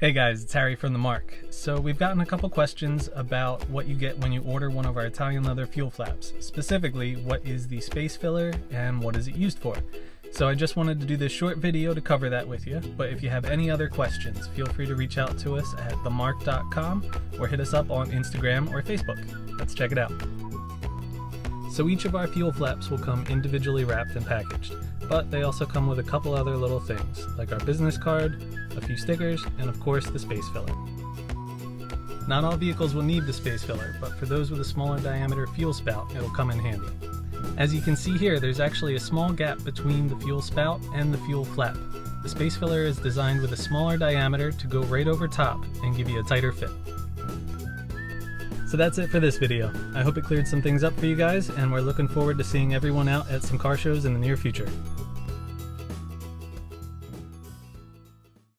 Hey guys, it's Harry from The Mark. So we've gotten a couple questions about what you get when you order one of our Italian leather fuel flaps. Specifically, what is the space filler and what is it used for? So I just wanted to do this short video to cover that with you, but if you have any other questions, feel free to reach out to us at themark.com or hit us up on Instagram or Facebook. Let's check it out. So each of our fuel flaps will come individually wrapped and packaged, but they also come with a couple other little things, like our business card, a few stickers, and of course the space filler. Not all vehicles will need the space filler, but for those with a smaller diameter fuel spout, it'll come in handy. As you can see here, there's actually a small gap between the fuel spout and the fuel flap. The space filler is designed with a smaller diameter to go right over top and give you a tighter fit. So that's it for this video. I hope it cleared some things up for you guys, and we're looking forward to seeing everyone out at some car shows in the near future.